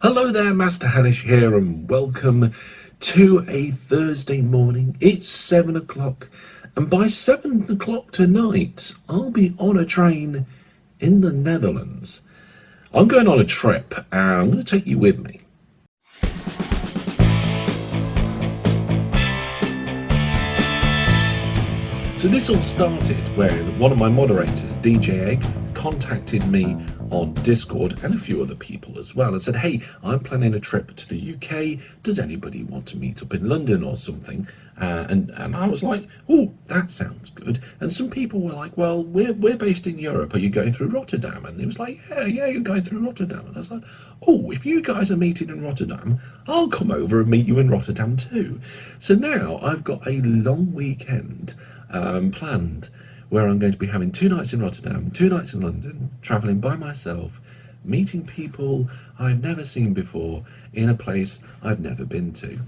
Hello there, Master Hellish here, and welcome to a Thursday morning. It's 7 o'clock, and by 7 o'clock tonight, I'll be on a train in the Netherlands. I'm going on a trip, and I'm going to take you with me. So this all started when one of my moderators, DJ Egg, contacted me on Discord and a few other people as well and said, hey, I'm planning a trip to the UK. Does anybody want to meet up in London or something? And I was like, oh, that sounds good. And some people were like, well, we're based in Europe. Are you going through Rotterdam? And he was like, yeah, you're going through Rotterdam. And I was like, oh, if you guys are meeting in Rotterdam, I'll come over and meet you in Rotterdam too. So now I've got a long weekend planned where I'm going to be having 2 nights in Rotterdam, 2 nights in London, travelling by myself, meeting people I've never seen before in a place I've never been to.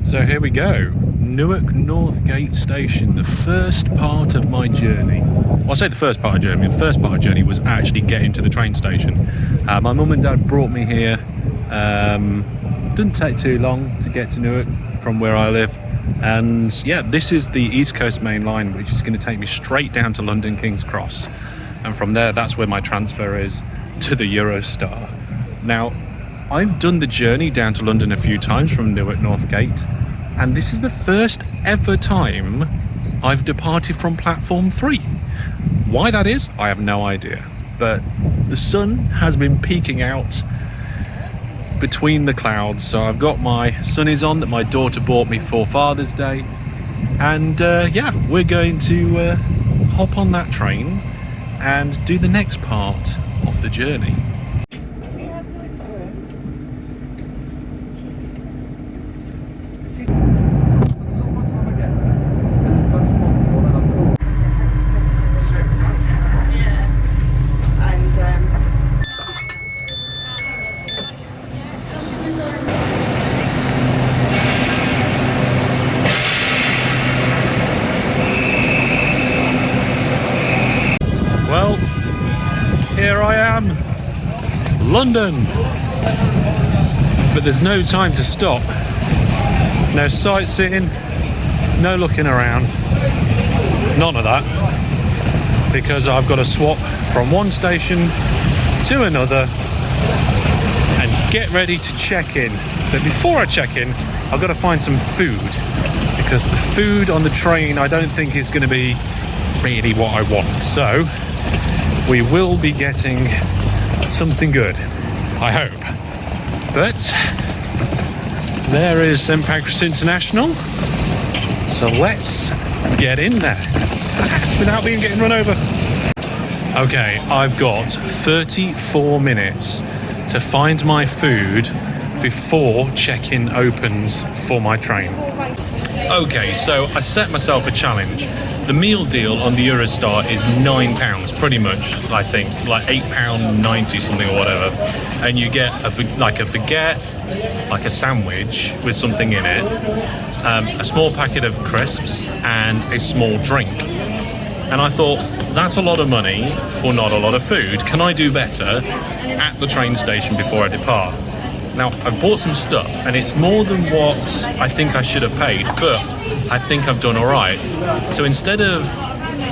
So here we go, Newark Northgate Station, the first part of my journey. Well, I say the first part of the journey, the first part of the journey was actually getting to the train station. My mum and dad brought me here. Didn't take too long to get to Newark from where I live. And yeah, this is the East Coast Main Line, which is going to take me straight down to London King's Cross. And from there, that's where my transfer is to the Eurostar. Now, I've done the journey down to London a few times from Newark Northgate, and this is the first ever time I've departed from platform 3. Why that is, I have no idea, but the sun has been peeking out between the clouds, so I've got my sunnies on that my daughter bought me for Father's Day, and yeah, we're going to hop on that train and do the next part of the journey. Well, here I am, London, but there's no time to stop, no sightseeing, no looking around, none of that, because I've got to swap from one station to another and get ready to check in. But before I check in, I've got to find some food, because the food on the train I don't think is going to be really what I want. So we will be getting something good, I hope. But there is St. Pancras International, so let's get in there without getting run over. Okay, I've got 34 minutes to find my food before check-in opens for my train. Okay, so I set myself a challenge. The meal deal on the Eurostar is £9, pretty much, I think, like £8.90 something or whatever. And you get a baguette, like a sandwich with something in it, a small packet of crisps, and a small drink. And I thought, that's a lot of money for not a lot of food. Can I do better at the train station before I depart? Now, I've bought some stuff, and it's more than what I think I should have paid, but I think I've done all right. So instead of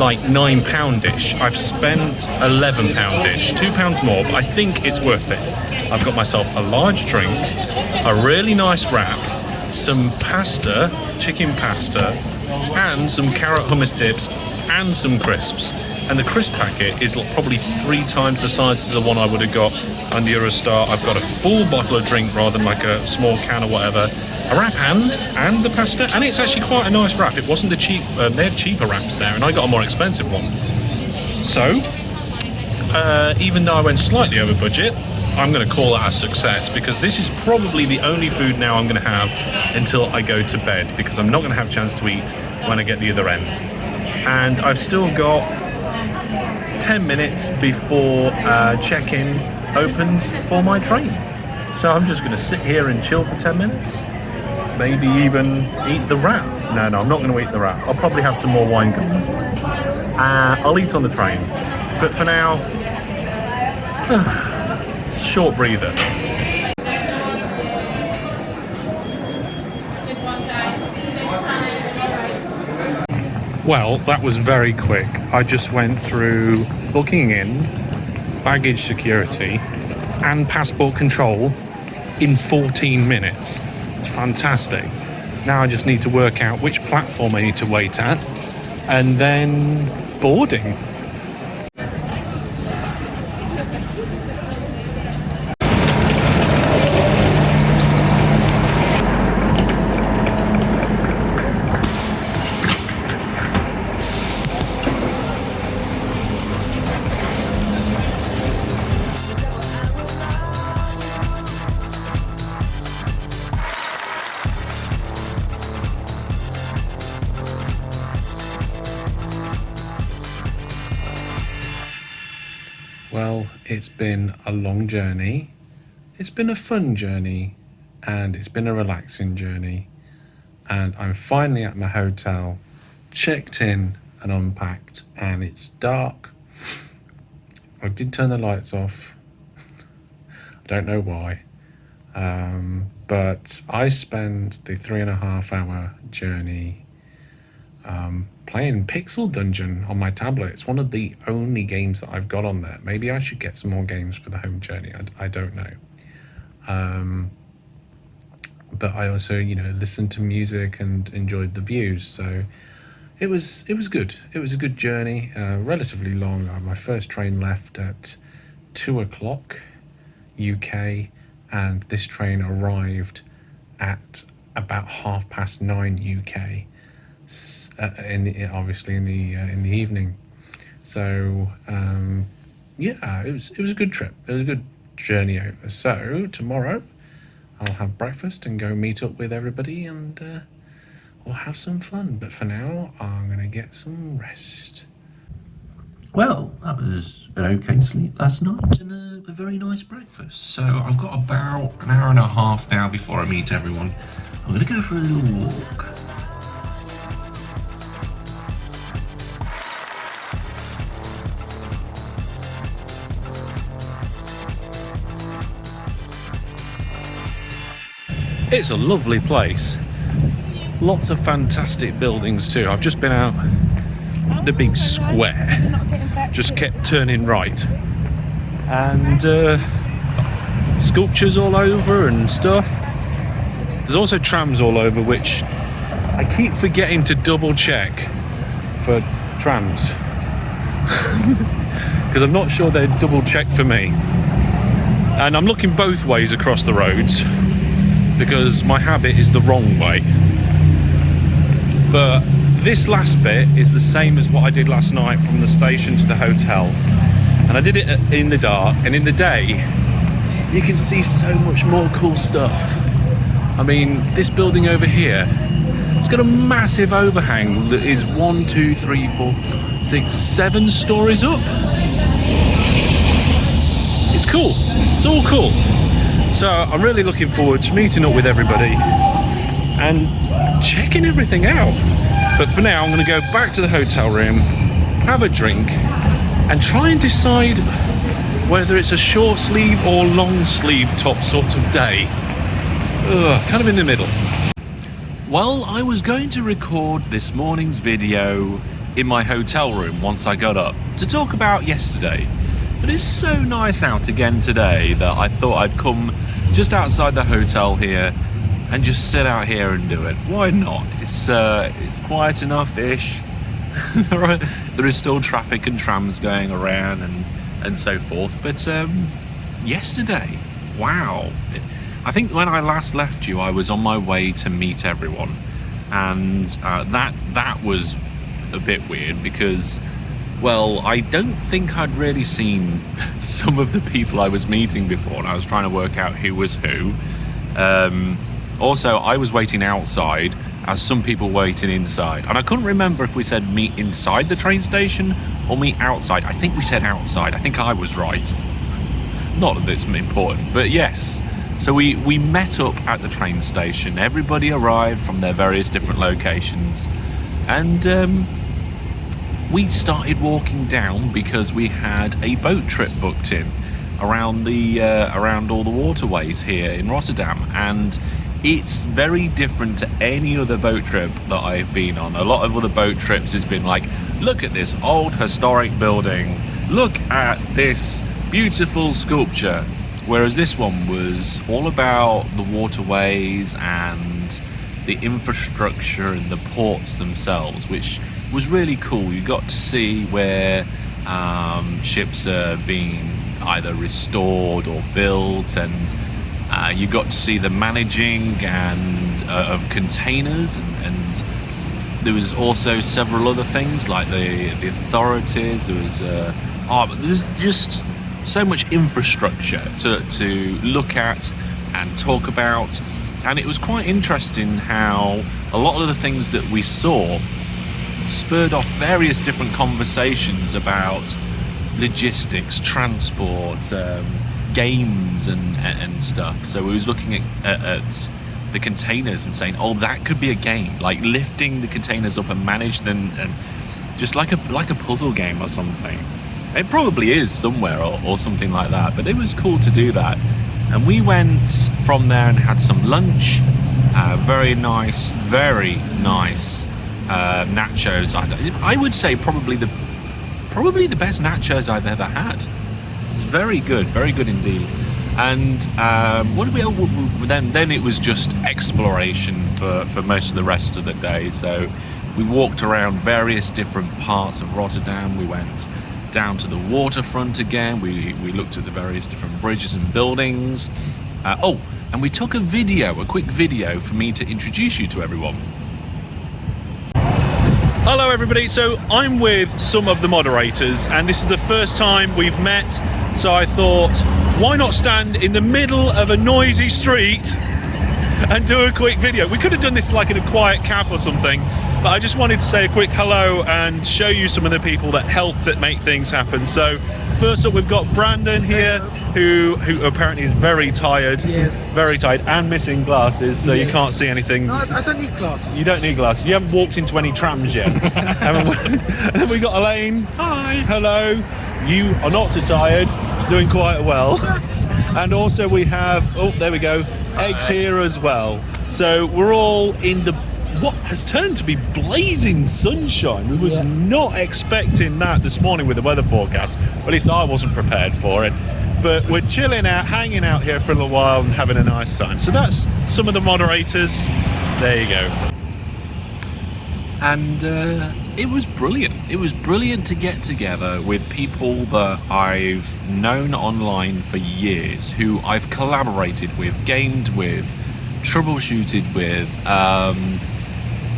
like £9-ish, I've spent £11-ish, £2 more, but I think it's worth it. I've got myself a large drink, a really nice wrap, some pasta, chicken pasta, and some carrot hummus dips, and some crisps. And the crisp packet is probably 3 times the size of the one I would have got on the Eurostar. I've got a full bottle of drink rather than like a small can or whatever. A wrap and the pasta, and it's actually quite a nice wrap. It wasn't the cheap, they had cheaper wraps there, and I got a more expensive one. So, even though I went slightly over budget, I'm going to call that a success, because this is probably the only food now I'm going to have until I go to bed, because I'm not going to have a chance to eat when I get the other end. and I've still got 10 minutes before check-in opens for my train. So I'm just going to sit here and chill for 10 minutes. Maybe even eat the wrap. No, I'm not going to eat the wrap. I'll probably have some more wine gums. I'll eat on the train. But for now, short breather. Well, that was very quick. I just went through booking in, baggage security, and passport control in 14 minutes. It's fantastic. Now I just need to work out which platform I need to wait at, and then boarding. Well, it's been a long journey, it's been a fun journey, and it's been a relaxing journey, and I'm finally at my hotel, checked in and unpacked, and it's dark. I did turn the lights off, I don't know why, but I spent the 3.5 hour journey playing Pixel Dungeon on my tablet. It's one of the only games that I've got on there. Maybe I should get some more games for the home journey. I don't know. But I also, listened to music and enjoyed the views. So it was good. It was a good journey, relatively long. My first train left at 2 o'clock UK, and this train arrived at about 9:30 UK. Obviously in the evening. So yeah, it was a good trip. It was a good journey over. So tomorrow I'll have breakfast and go meet up with everybody, and we'll have some fun. But for now, I'm gonna get some rest. Well, that was an okay sleep last night and a very nice breakfast. So I've got about an hour and a half now before I meet everyone. I'm gonna go for a little walk. It's a lovely place. Lots of fantastic buildings too. I've just been out the big square. Just kept turning right. And sculptures all over and stuff. There's also trams all over, which I keep forgetting to double check for trams. Because I'm not sure they're double checked for me. And I'm looking both ways across the roads, because my habit is the wrong way. But this last bit is the same as what I did last night from the station to the hotel. And I did it in the dark, and in the day, you can see so much more cool stuff. I mean, this building over here, it's got a massive overhang that is 1, 2, 3, 4, 6, 7 stories up. It's cool, it's all cool. So I'm really looking forward to meeting up with everybody and checking everything out. But for now, I'm going to go back to the hotel room, have a drink, and try and decide whether it's a short sleeve or long sleeve top sort of day. Kind of in the middle. Well, I was going to record this morning's video in my hotel room once I got up to talk about yesterday. But it's so nice out again today that I thought I'd come just outside the hotel here and just sit out here and do it. Why not? It's quiet enough-ish. there is still traffic and trams going around and so forth. But yesterday, wow. I think when I last left you, I was on my way to meet everyone. And that was a bit weird because, well, I don't think I'd really seen some of the people I was meeting before, and I was trying to work out who was who. Also, I was waiting outside as some people waiting inside. And I couldn't remember if we said meet inside the train station or meet outside. I think we said outside. I think I was right. Not that it's important, but yes. So we met up at the train station. Everybody arrived from their various different locations, and we started walking down because we had a boat trip booked in around all the waterways here in Rotterdam, and it's very different to any other boat trip that I've been on. A lot of other boat trips has been like, look at this old historic building, look at this beautiful sculpture, whereas this one was all about the waterways and the infrastructure and the ports themselves, which was really cool. You got to see where ships are being either restored or built, and you got to see the managing and of containers, and there was also several other things like the authorities. There was but there's just so much infrastructure to look at and talk about, and it was quite interesting how a lot of the things that we saw spurred off various different conversations about logistics, transport, games and stuff. So we was looking at the containers and saying, oh, that could be a game, like lifting the containers up and manage them, and just like a puzzle game or something. It probably is somewhere or something like that, but it was cool to do that. And we went from there and had some lunch. Very nice nachos. I would say probably the best nachos I've ever had. It's very good indeed. And what did we? Then it was just exploration for most of the rest of the day. So we walked around various different parts of Rotterdam. We went down to the waterfront again. We looked at the various different bridges and buildings. And we took a quick video for me to introduce you to everyone. Hello everybody, so I'm with some of the moderators, and this is the first time we've met, so I thought, why not stand in the middle of a noisy street and do a quick video? We could have done this like in a quiet cafe or something, but I just wanted to say a quick hello and show you some of the people that help, that make things happen. So first up, we've got Brandon here, who apparently is very tired. Yes. Very tired and missing glasses, so you can't see anything. No, I don't need glasses. You don't need glasses. You haven't walked into any trams yet. And then we got Elaine. Hi. Hello. You are not so tired. Doing quite well. And also we have, oh, there we go, Eggs here as well. So we're all in what has turned to be blazing sunshine. We was not expecting that this morning with the weather forecast. Well, at least I wasn't prepared for it. But we're chilling out, hanging out here for a little while and having a nice time. So that's some of the moderators. There you go. And it was brilliant. It was brilliant to get together with people that I've known online for years, who I've collaborated with, gamed with, troubleshooted with,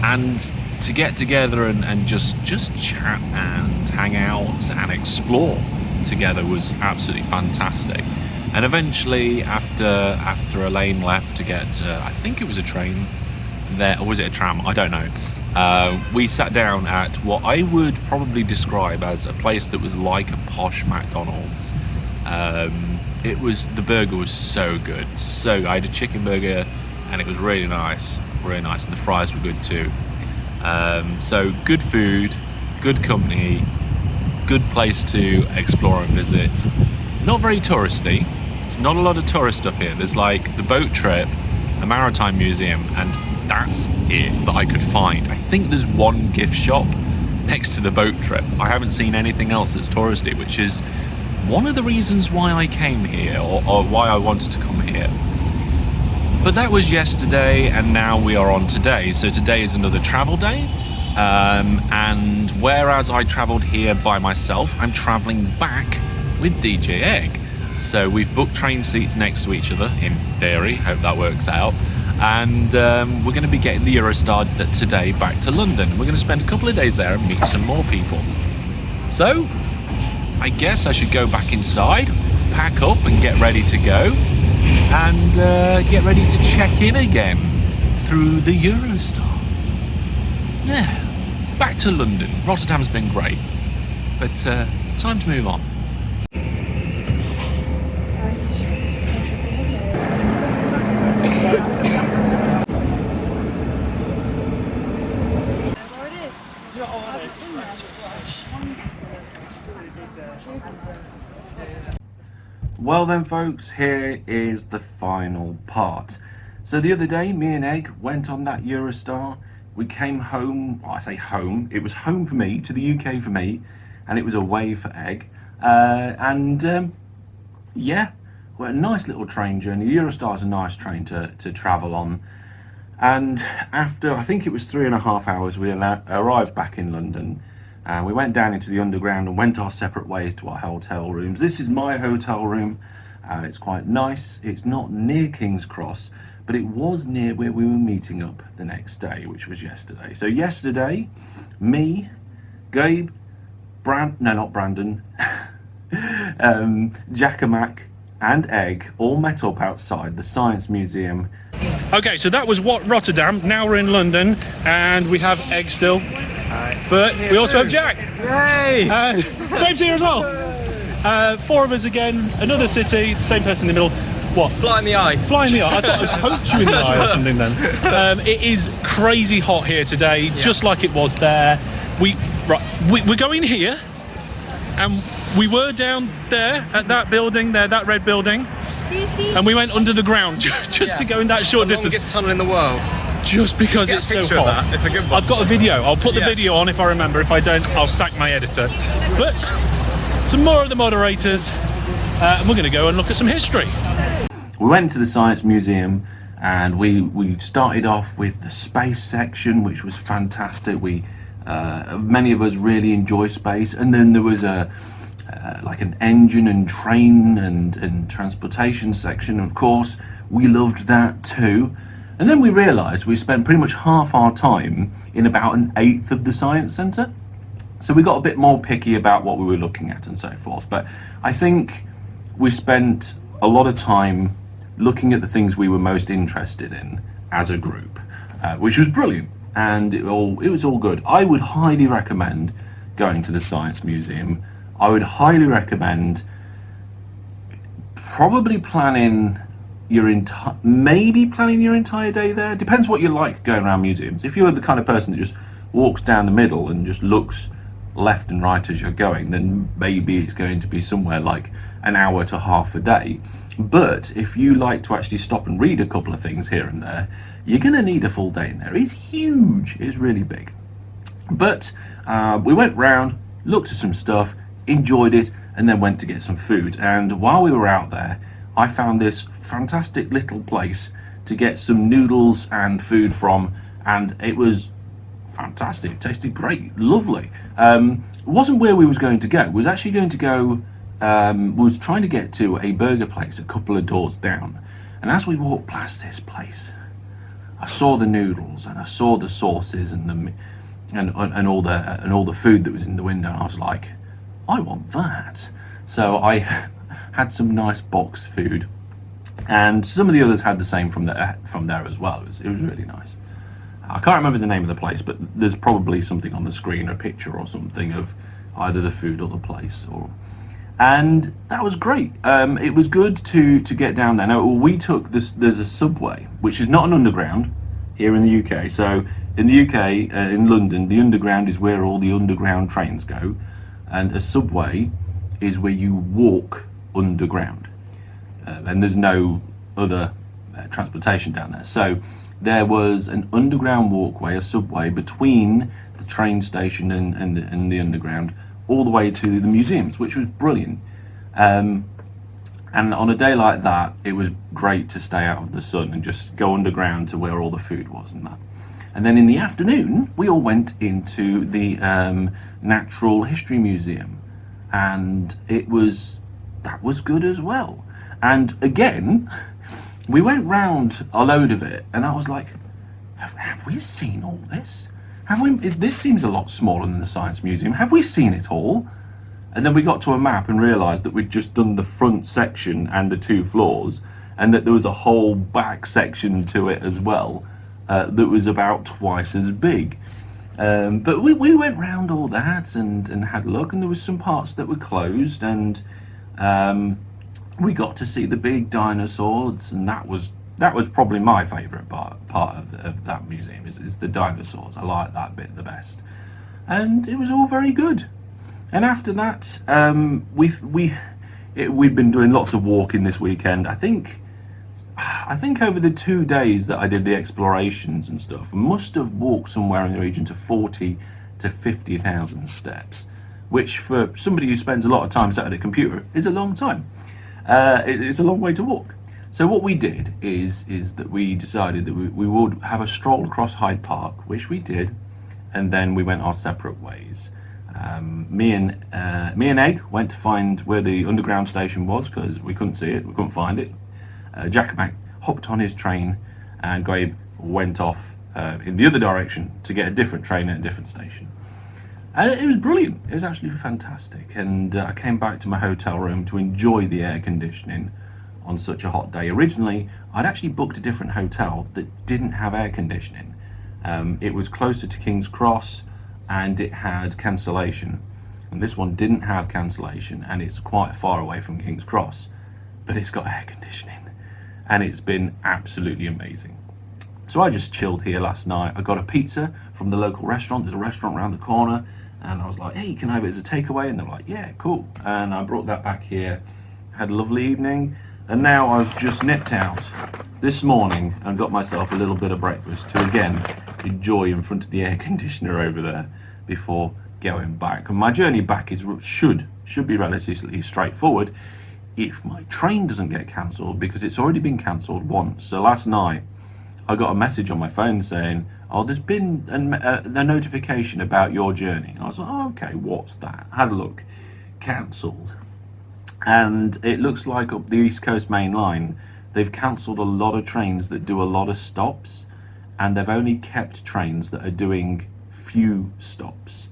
and to get together and just chat and hang out and explore together was absolutely fantastic. And eventually, after Elaine left to get, I think it was a train there, or was it a tram? I don't know. We sat down at what I would probably describe as a place that was like a posh McDonald's. The burger was so good. So I had a chicken burger, and it was really nice, and the fries were good too. So good food, good company, good place to explore and visit. Not very touristy. There's not a lot of tourist stuff here. There's like the boat trip, a maritime museum, and that's it that I could find. I think there's one gift shop next to the boat trip. I haven't seen anything else that's touristy, which is one of the reasons why I came here, or why I wanted to come here. But that was yesterday, and now we are on today. So today is another travel day. And whereas I travelled here by myself, I'm travelling back with DJ Egg. So we've booked train seats next to each other, in theory. Hope that works out. And we're going to be getting the Eurostar today back to London. We're going to spend a couple of days there and meet some more people. So I guess I should go back inside, pack up and get ready to go, and get ready to check in again through the Eurostar. yeah, back to London. Rotterdam's been great, but time to move on. Well then folks, here is the final part. So the other day, me and Egg went on that Eurostar. We came home, well, I say home, it was home for me, to the UK for me, and it was away for Egg. Yeah, well, a nice little train journey. Eurostar's a nice train to travel on. And after, I think it was 3.5 hours, we arrived back in London. And we went down into the underground and went our separate ways to our hotel rooms. This is my hotel room. It's quite nice. It's not near King's Cross, but it was near where we were meeting up the next day, which was yesterday. So yesterday, me, Gabe, not Brandon, Jackamac and Egg all met up outside the Science Museum. Okay, so that was Rotterdam. Now we're in London, and we have Egg still. But we also have Jack. Yay! Dave's here as well. 4 of us again, another city, same person in the middle. What? Fly in the eye. Fly in the eye. I thought I'd poke you in the eye or something then. It is crazy hot here today, just like it was there. We're going here, and we were down there at that building there, that red building, and we went under the ground just to go in that short distance. The longest tunnel in the world. Just because it's so hot. It's a good one. I've got a video. I'll put the video on if I remember. If I don't, I'll sack my editor. But some more of the moderators, and we're going to go and look at some history. We went to the Science Museum, and we started off with the space section, which was fantastic. Many of us really enjoy space, and then there was like an engine and train and transportation section. Of course, we loved that too. And then we realised we spent pretty much half our time in about 1/8 of the Science Centre. So we got a bit more picky about what we were looking at and so forth. But I think we spent a lot of time looking at the things we were most interested in as a group, which was brilliant. And it was all good. I would highly recommend going to the Science Museum. I would highly recommend probably planning maybe planning your entire day there. Depends what you like going around museums. If you're the kind of person that just walks down the middle and just looks left and right as you're going, then maybe it's going to be somewhere like an hour to half a day. But if you like to actually stop and read a couple of things here and there, you're going to need a full day in there. It's huge. It's really big. But we went round, looked at some stuff, enjoyed it, and then went to get some food. And while we were out there, I found this fantastic little place to get some noodles and food from, and it was fantastic. It tasted great, lovely. It wasn't where we was going to go. We was actually going to go, we was trying to get to a burger place a couple of doors down. And as we walked past this place, I saw the noodles and I saw the sauces and all the food that was in the window. And I was like, I want that. So I had some nice boxed food, and some of the others had the same from there as well. It was really nice. I can't remember the name of the place, but there's probably something on the screen, a picture or something of either the food or the place. And that was great. It was good to get down there. Now we took this. There's a subway, which is not an underground here in the UK. So in the UK, in London, the underground is where all the underground trains go, and a subway is where you walk underground, and there's no other transportation down there. So there was an underground walkway, a subway, between the train station and the underground, all the way to the museums, which was brilliant. And on a day like that, it was great to stay out of the sun and just go underground to where all the food was and that. And then in the afternoon, we all went into the Natural History Museum, and that was good as well. And again, we went round a load of it, and I was like, have we seen all this? This seems a lot smaller than the Science Museum. Have we seen it all? And then we got to a map and realised that we'd just done the front section and the 2 floors, and that there was a whole back section to it as well that was about twice as big. But we went round all that and had a look, and there was some parts that were closed, and we got to see the big dinosaurs, and that was probably my favourite part of that museum is the dinosaurs. I like that bit the best, and it was all very good. And after that, we'd been doing lots of walking this weekend. I think over the 2 days that I did the explorations and stuff, I must have walked somewhere in the region to 40 to 50,000 steps, which for somebody who spends a lot of time sat at a computer is a long time. It's a long way to walk. So what we did is that we decided that we would have a stroll across Hyde Park, which we did, and then we went our separate ways. Me and Egg went to find where the underground station was because we couldn't see it, we couldn't find it. Jack hopped on his train, and Gabe went off in the other direction to get a different train at a different station. And it was brilliant. It was absolutely fantastic. And I came back to my hotel room to enjoy the air conditioning on such a hot day. Originally, I'd actually booked a different hotel that didn't have air conditioning. It was closer to King's Cross, and it had cancellation. And this one didn't have cancellation, and it's quite far away from King's Cross, but it's got air conditioning. And it's been absolutely amazing. So I just chilled here last night. I got a pizza from the local restaurant. There's a restaurant around the corner, and I was like, hey, can I have it as a takeaway? And they're like, yeah, cool. And I brought that back here, had a lovely evening, and now I've just nipped out this morning and got myself a little bit of breakfast to again enjoy in front of the air conditioner over there before going back. And my journey back should be relatively straightforward if my train doesn't get cancelled, because it's already been cancelled once. So last night I got a message on my phone saying, oh, there's been a notification about your journey. And I was like, oh, okay, what's that? I had a look. Cancelled. And it looks like up the East Coast Main Line, they've cancelled a lot of trains that do a lot of stops, and they've only kept trains that are doing few stops.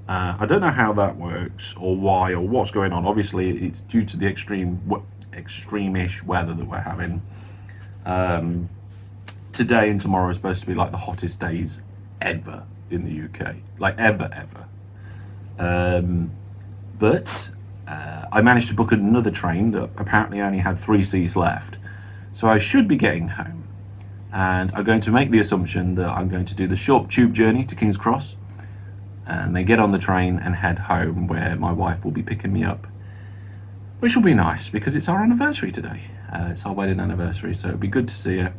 I don't know how that works or why or what's going on. Obviously, it's due to the extreme-ish weather that we're having. Today and tomorrow are supposed to be like the hottest days ever in the UK, like ever. But I managed to book another train that apparently only had 3 seats left, so I should be getting home. And I'm going to make the assumption that I'm going to do the short tube journey to King's Cross, and then get on the train and head home, where my wife will be picking me up, which will be nice because it's our anniversary today. It's our wedding anniversary, so it'll be good to see her.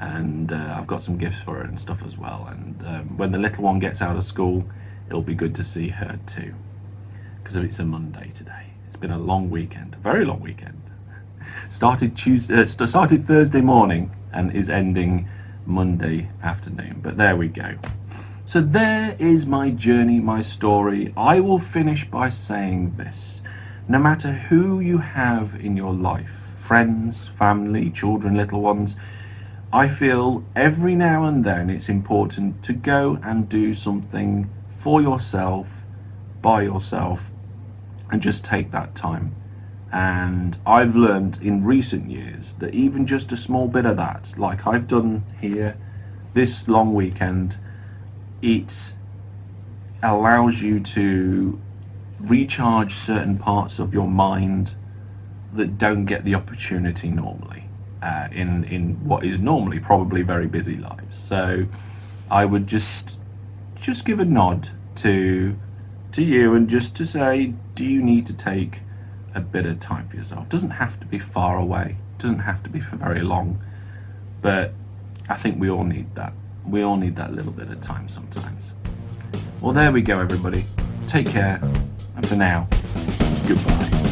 And I've got some gifts for her and stuff as well. And when the little one gets out of school, it'll be good to see her too, because it's a Monday today. It's been a long weekend, a very long weekend. Started Thursday morning and is ending Monday afternoon. But there we go. So there is my journey, my story. I will finish by saying this. No matter who you have in your life, friends, family, children, little ones, I feel every now and then it's important to go and do something for yourself, by yourself, and just take that time. And I've learned in recent years that even just a small bit of that, like I've done here this long weekend, it allows you to recharge certain parts of your mind that don't get the opportunity normally in what is normally probably very busy lives. So I would just give a nod to you and just to say, do you need to take a bit of time for yourself? It doesn't have to be far away, it doesn't have to be for very long, but I think we all need that. We all need that little bit of time sometimes. Well, there we go, everybody. Take care, and for now, goodbye.